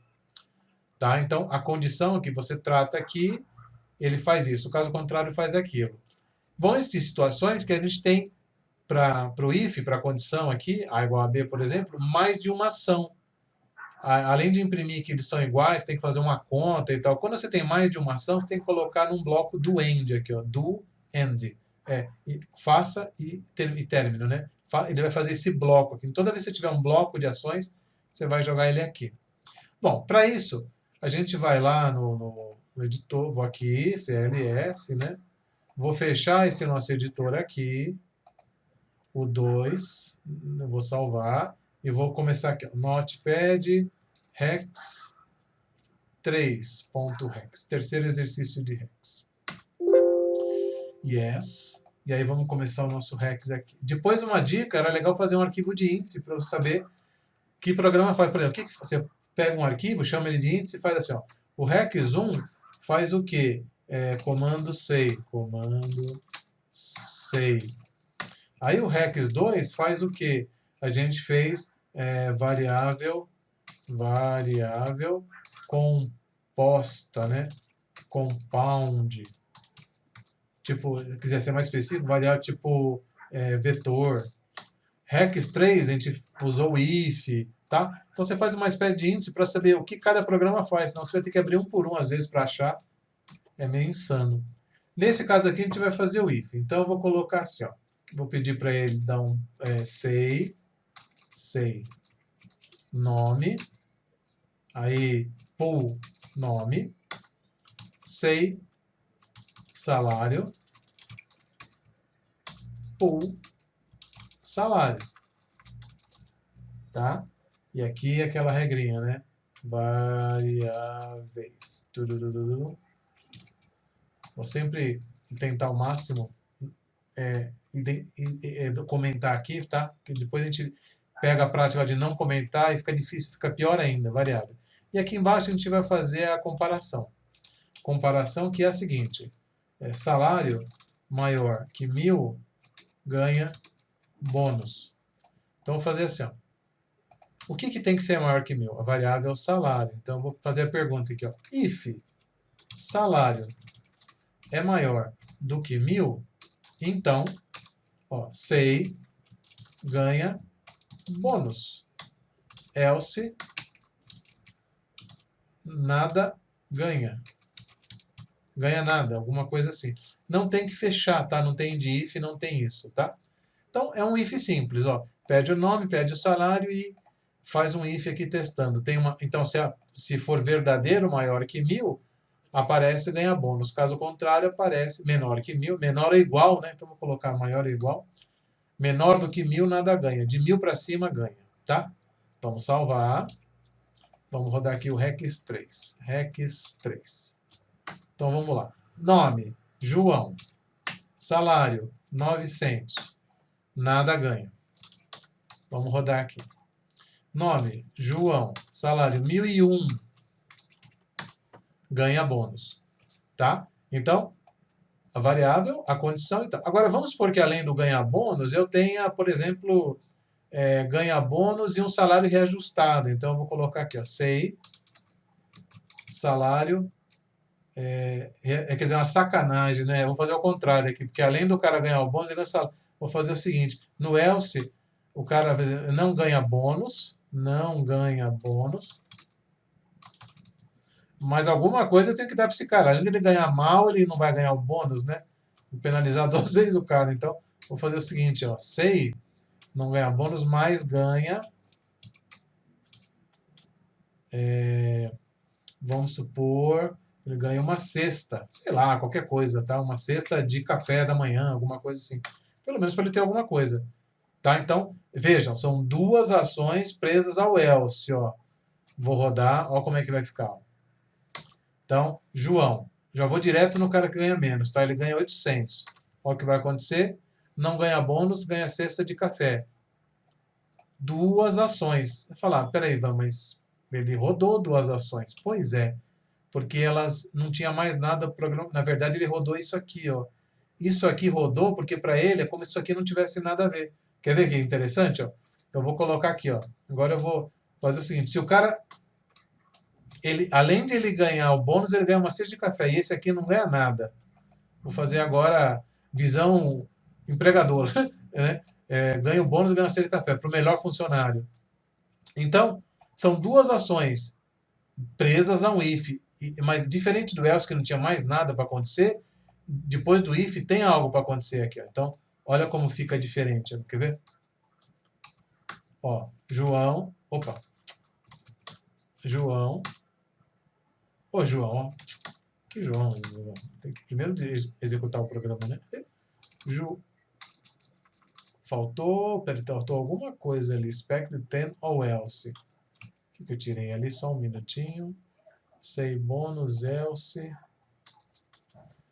Tá? Então, a condição que você trata aqui, ele faz isso. Caso contrário, faz aquilo. Vão existir situações que a gente tem para o if, para a condição aqui, A igual a B, por exemplo, mais de uma ação. Além de imprimir que eles são iguais, tem que fazer uma conta e tal. Quando você tem mais de uma ação, você tem que colocar num bloco do end aqui, ó, do end. Faça e término, né? Ele vai fazer esse bloco aqui. Toda vez que você tiver um bloco de ações, você vai jogar ele aqui. Bom, para isso, a gente vai lá no editor, vou aqui, CLS, né? Vou fechar esse nosso editor aqui, o 2, eu vou salvar, e vou começar aqui, ó, Notepad, Hex 3.hex, terceiro exercício de Hex. Yes. E aí vamos começar o nosso Hex aqui. Depois uma dica, era legal fazer um arquivo de índice para você saber que programa faz. Por exemplo, você pega um arquivo, chama ele de índice e faz assim, ó. O Hex1 faz o quê? Comando sei. Aí o Hex2 faz o quê? A gente fez variável composta, né? Compound. Tipo, se quiser ser mais específico, variável tipo vetor. Hex3 a gente usou o if, tá? Então você faz uma espécie de índice para saber o que cada programa faz, senão você vai ter que abrir um por um às vezes para achar. É meio insano. Nesse caso aqui a gente vai fazer o if. Então eu vou colocar assim, ó. Vou pedir para ele dar um say nome, aí pull nome, say salário, pull salário, tá? E aqui aquela regrinha, né? Variáveis. Vou sempre tentar ao máximo comentar aqui, tá? Porque depois a gente pega a prática de não comentar e fica difícil, fica pior ainda, variável. E aqui embaixo a gente vai fazer a comparação. Comparação que é a seguinte, salário maior que 1.000 ganha bônus. Então vou fazer assim, ó. O que tem que ser maior que 1.000? A variável é o salário. Então eu vou fazer a pergunta aqui, ó. If salário é maior do que 1.000, então, ó, say ganha bônus. Else nada ganha. Ganha nada, alguma coisa assim. Não tem que fechar, tá? Não tem de if, não tem isso, tá? Então é um if simples, ó. Pede o nome, pede o salário e faz um if aqui testando. Então se for verdadeiro maior que 1.000, aparece e ganha bônus. Caso contrário, aparece menor que 1.000, menor ou igual, né? Então vou colocar maior ou igual. Menor do que 1.000 nada ganha. De 1.000 para cima ganha, tá? Vamos salvar. Vamos rodar aqui o Hex3. Hex3. Então vamos lá. Nome, João. Salário, 900. Nada ganha. Vamos rodar aqui. Nome, João. Salário, 1.001. Ganha bônus. Tá? Então, a variável, a condição e tal. Agora, vamos supor que além do ganhar bônus, eu tenha, por exemplo, ganhar bônus e um salário reajustado. Então, eu vou colocar aqui, ó, say, salário, quer dizer, uma sacanagem, né? Eu vou fazer o contrário aqui, porque além do cara ganhar o bônus, ele ganha salário. Vou fazer o seguinte, no else, o cara não ganha bônus, mas alguma coisa eu tenho que dar para esse cara. Além de ele ganhar mal, ele não vai ganhar o bônus, né? Vou penalizar 2 vezes o cara. Então, vou fazer o seguinte, ó. Say, não ganha bônus, mas ganha... vamos supor, ele ganha uma cesta. Sei lá, qualquer coisa, tá? Uma cesta de café da manhã, alguma coisa assim. Pelo menos para ele ter alguma coisa. Tá? Então, vejam, são 2 ações presas ao else, ó. Vou rodar, ó como é que vai ficar. Então, João, já vou direto no cara que ganha menos, tá? Ele ganha 800. Olha o que vai acontecer. Não ganha bônus, ganha cesta de café. 2 ações. Vai falar, peraí, Ivan, mas ele rodou 2 ações. Pois é, porque elas não tinha mais nada programa. Na verdade, ele rodou isso aqui, ó. Isso aqui rodou porque para ele é como se isso aqui não tivesse nada a ver. Quer ver que é interessante, ó? Eu vou colocar aqui, ó. Agora eu vou fazer o seguinte, se o cara ele, além de ele ganhar o bônus, ele ganha uma cesta de café. E esse aqui não ganha nada. Vou fazer agora visão empregador. Né? Ganha o bônus e ganha uma cesta de café para o melhor funcionário. Então, são duas ações presas a um if. Mas diferente do else, que não tinha mais nada para acontecer, depois do if tem algo para acontecer aqui. Ó. Então, olha como fica diferente. Ó. Quer ver? Ó, João. Opa. João. Ô, João, ó. Que João? Tem que primeiro executar o programa, né? Faltou alguma coisa ali. Expect 10 ou else. O que eu tirei ali? Só um minutinho. Say bônus, else.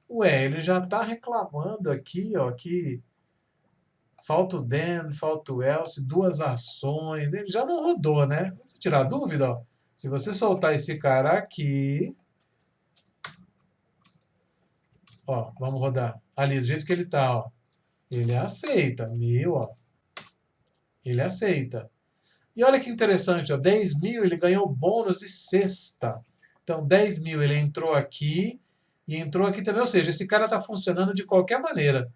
Ué, ele já está reclamando aqui, ó, que falta o then, falta o else, duas ações. Ele já não rodou, né? Se tirar a dúvida, ó. Se você soltar esse cara aqui... Ó, vamos rodar. Ali, do jeito que ele tá, ó. Ele aceita. 1000, ó. Ele aceita. E olha que interessante, ó. 10.000 ele ganhou bônus de sexta. Então, 10.000 ele entrou aqui e entrou aqui também. Ou seja, esse cara tá funcionando de qualquer maneira.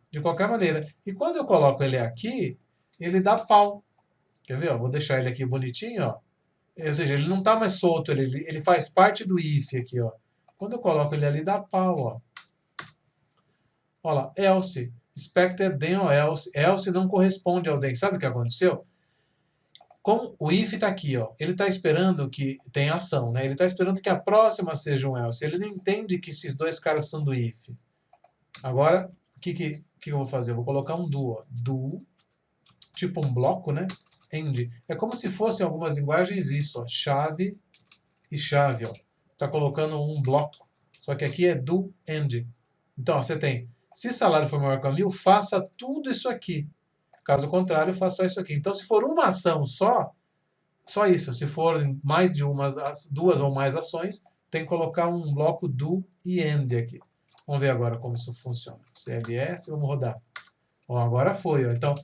De qualquer maneira. E quando eu coloco ele aqui, ele dá pau. Quer ver? Ó? Vou deixar ele aqui bonitinho, ó. Ou seja, ele não tá mais solto. Ele faz parte do if aqui, ó. Quando eu coloco ele ali, dá pau, ó. Olha lá, else, expected then ou else. Else não corresponde ao then. Sabe o que aconteceu? Como o if está aqui, ó, ele está esperando que tenha ação, né? Ele está esperando que a próxima seja um else. Ele não entende que esses dois caras são do if. Agora, o que eu vou fazer? Eu vou colocar um do, ó. Do, tipo um bloco, né? End. É como se fossem algumas linguagens isso, ó. Chave e chave, ó. Está colocando um bloco. Só que aqui é do end. Então, ó, você tem... Se salário for maior que 1.000, faça tudo isso aqui. Caso contrário, faça só isso aqui. Então, se for uma ação só isso. Se for mais de duas ou mais ações, tem que colocar um bloco do e end aqui. Vamos ver agora como isso funciona. CLS, vamos rodar. Ó, agora foi. Ó. Então,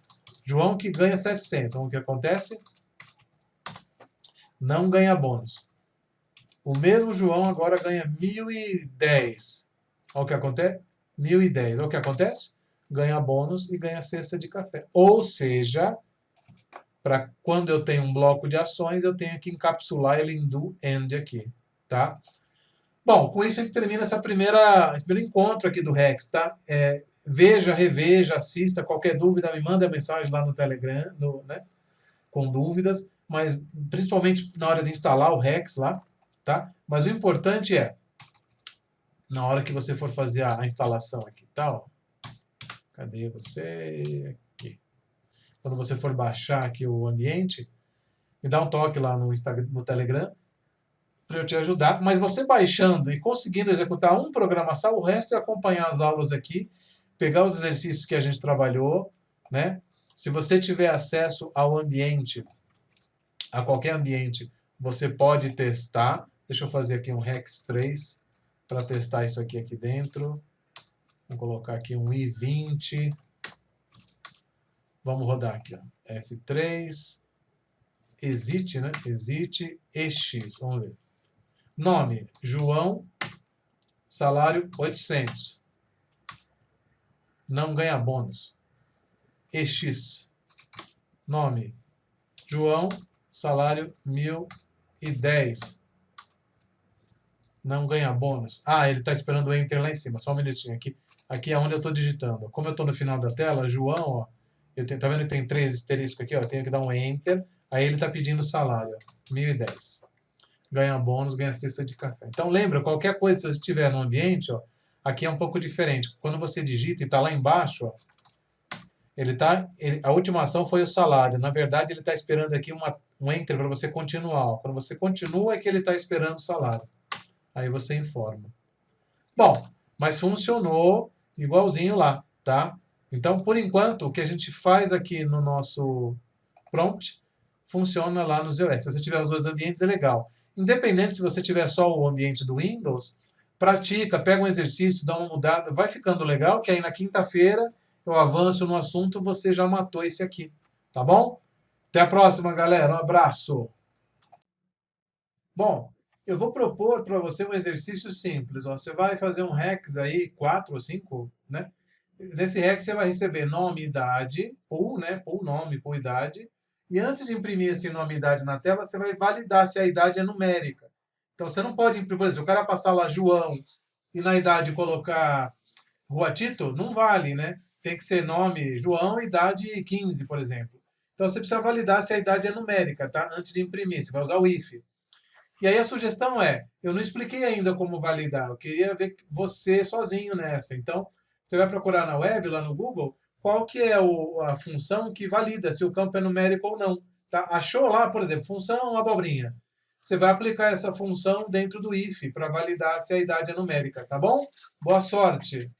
João que ganha 700. Então, o que acontece? Não ganha bônus. O mesmo João agora ganha 1.010. Olha o que acontece? 1.010. Olha o que acontece? Ganha bônus e ganha cesta de café. Ou seja, para quando eu tenho um bloco de ações, eu tenho que encapsular ele em do end aqui, tá? Bom, com isso a gente termina esse primeiro encontro aqui do Rex, tá? Veja, reveja, assista, qualquer dúvida me manda mensagem lá no Telegram, né? Com dúvidas, mas principalmente na hora de instalar o Rex lá, tá? Mas o importante é, na hora que você for fazer a instalação aqui, tá? Ó. Cadê você? Aqui. Quando você for baixar aqui o ambiente, me dá um toque lá no Instagram, no Telegram, para eu te ajudar. Mas você baixando e conseguindo executar um programa só, o resto é acompanhar as aulas aqui, pegar os exercícios que a gente trabalhou, né? Se você tiver acesso ao ambiente, a qualquer ambiente, você pode testar. Deixa eu fazer aqui um Rex 3 para testar isso aqui dentro. Vou colocar aqui um i20. Vamos rodar aqui, ó. F3, exit, né? Exit, EX. Vamos ver. Nome, João. Salário, 800. Não ganha bônus. EX. Nome, João. Salário, 1.010. Não ganha bônus. Ah, ele está esperando o Enter lá em cima. Só um minutinho aqui. Aqui é onde eu estou digitando. Como eu estou no final da tela, João, ó. Tá vendo que tem 3 asteriscos aqui? Ó, eu tenho que dar um Enter. Aí ele está pedindo o salário. Ó, 1.010. Ganha bônus, ganha cesta de café. Então lembra, qualquer coisa, se você estiver no ambiente, ó, aqui é um pouco diferente. Quando você digita e está lá embaixo, ó, a última ação foi o salário. Na verdade, ele está esperando aqui um Enter para você continuar. Ó. Quando você continua, é que ele está esperando o salário. Aí você informa. Bom, mas funcionou igualzinho lá, tá? Então, por enquanto, o que a gente faz aqui no nosso prompt funciona lá no ZOS. Se você tiver os dois ambientes, é legal. Independente se você tiver só o ambiente do Windows, pratica, pega um exercício, dá uma mudada, vai ficando legal, que aí na quinta-feira eu avanço no assunto, você já matou esse aqui, tá bom? Até a próxima, galera. Um abraço. Bom, eu vou propor para você um exercício simples. Ó. Você vai fazer um Rex aí, 4 ou 5, né? Nesse Rex você vai receber nome, idade, pool, né? Pool nome, pool idade. E antes de imprimir esse nome e idade na tela, você vai validar se a idade é numérica. Então você não pode imprimir, por exemplo, o cara passar lá João e na idade colocar Rua Tito, não vale, né? Tem que ser nome João, idade 15, por exemplo. Então você precisa validar se a idade é numérica, tá? Antes de imprimir, você vai usar o if. E aí a sugestão é, eu não expliquei ainda como validar, eu queria ver você sozinho nessa. Então, você vai procurar na web, lá no Google, qual que é a função que valida se o campo é numérico ou não. Tá? Achou lá, por exemplo, função abobrinha. Você vai aplicar essa função dentro do if para validar se a idade é numérica, tá bom? Boa sorte!